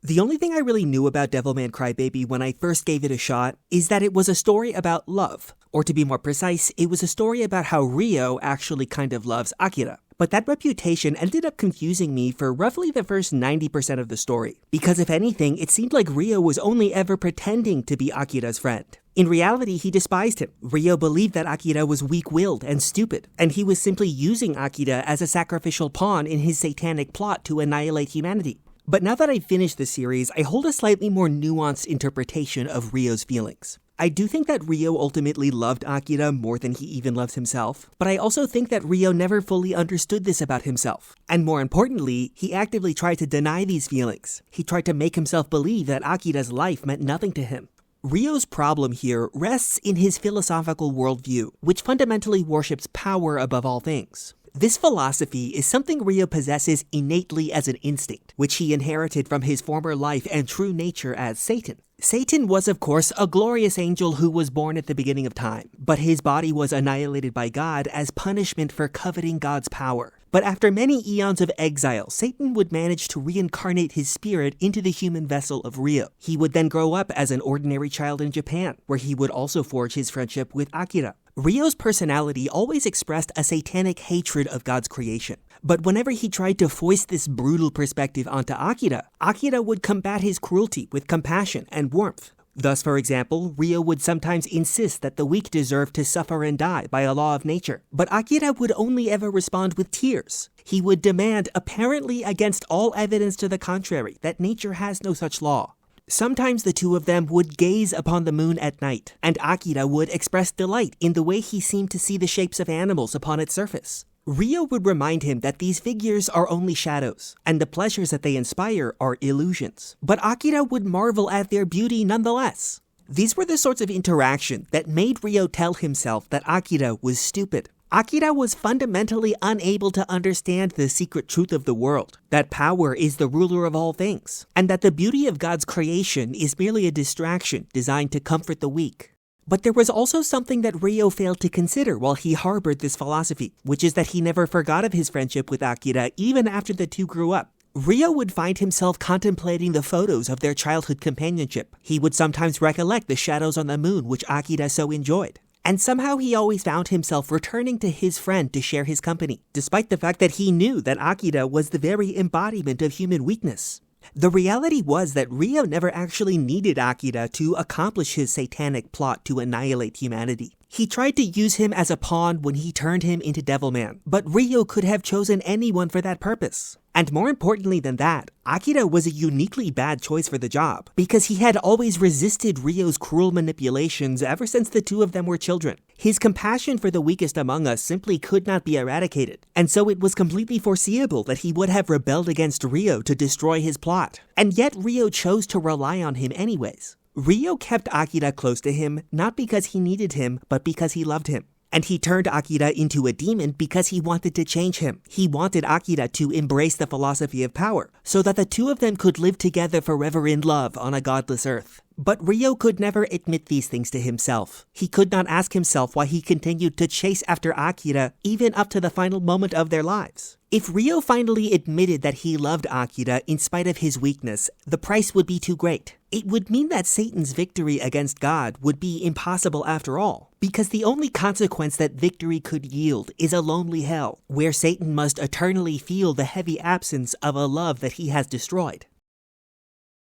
The only thing I really knew about Devilman Crybaby when I first gave it a shot is that it was a story about love. Or to be more precise, it was a story about how Ryo actually kind of loves Akira. But that reputation ended up confusing me for roughly the first 90% of the story, because if anything, it seemed like Ryo was only ever pretending to be Akira's friend. In reality, he despised him. Ryo believed that Akira was weak-willed and stupid, and he was simply using Akira as a sacrificial pawn in his satanic plot to annihilate humanity. But now that I've finished the series, I hold a slightly more nuanced interpretation of Ryo's feelings. I do think that Ryo ultimately loved Akira more than he even loves himself, but I also think that Ryo never fully understood this about himself. And more importantly, he actively tried to deny these feelings. He tried to make himself believe that Akira's life meant nothing to him. Ryo's problem here rests in his philosophical worldview, which fundamentally worships power above all things. This philosophy is something Ryo possesses innately as an instinct, which he inherited from his former life and true nature as Satan. Satan was, of course, a glorious angel who was born at the beginning of time, but his body was annihilated by God as punishment for coveting God's power. But after many eons of exile, Satan would manage to reincarnate his spirit into the human vessel of Ryo. He would then grow up as an ordinary child in Japan, where he would also forge his friendship with Akira. Ryo's personality always expressed a satanic hatred of God's creation. But whenever he tried to foist this brutal perspective onto Akira, Akira would combat his cruelty with compassion and warmth. Thus, for example, Ryo would sometimes insist that the weak deserve to suffer and die by a law of nature. But Akira would only ever respond with tears. He would demand, apparently against all evidence to the contrary, that nature has no such law. Sometimes the two of them would gaze upon the moon at night, and Akira would express delight in the way he seemed to see the shapes of animals upon its surface. Ryo would remind him that these figures are only shadows, and the pleasures that they inspire are illusions. But Akira would marvel at their beauty nonetheless. These were the sorts of interaction that made Ryo tell himself that Akira was stupid. Akira was fundamentally unable to understand the secret truth of the world, that power is the ruler of all things, and that the beauty of God's creation is merely a distraction designed to comfort the weak. But there was also something that Ryo failed to consider while he harbored this philosophy, which is that he never forgot of his friendship with Akira even after the two grew up. Ryo would find himself contemplating the photos of their childhood companionship. He would sometimes recollect the shadows on the moon which Akira so enjoyed. And somehow he always found himself returning to his friend to share his company, despite the fact that he knew that Akira was the very embodiment of human weakness. The reality was that Ryo never actually needed Akira to accomplish his satanic plot to annihilate humanity. He tried to use him as a pawn when he turned him into Devilman, but Ryo could have chosen anyone for that purpose. And more importantly than that, Akira was a uniquely bad choice for the job, because he had always resisted Ryo's cruel manipulations ever since the two of them were children. His compassion for the weakest among us simply could not be eradicated, and so it was completely foreseeable that he would have rebelled against Ryo to destroy his plot. And yet Ryo chose to rely on him anyways. Ryo kept Akira close to him, not because he needed him, but because he loved him. And he turned Akira into a demon because he wanted to change him. He wanted Akira to embrace the philosophy of power, so that the two of them could live together forever in love on a godless earth. But Ryo could never admit these things to himself. He could not ask himself why he continued to chase after Akira even up to the final moment of their lives. If Ryo finally admitted that he loved Akira in spite of his weakness, the price would be too great. It would mean that Satan's victory against God would be impossible after all, because the only consequence that victory could yield is a lonely hell, where Satan must eternally feel the heavy absence of a love that he has destroyed.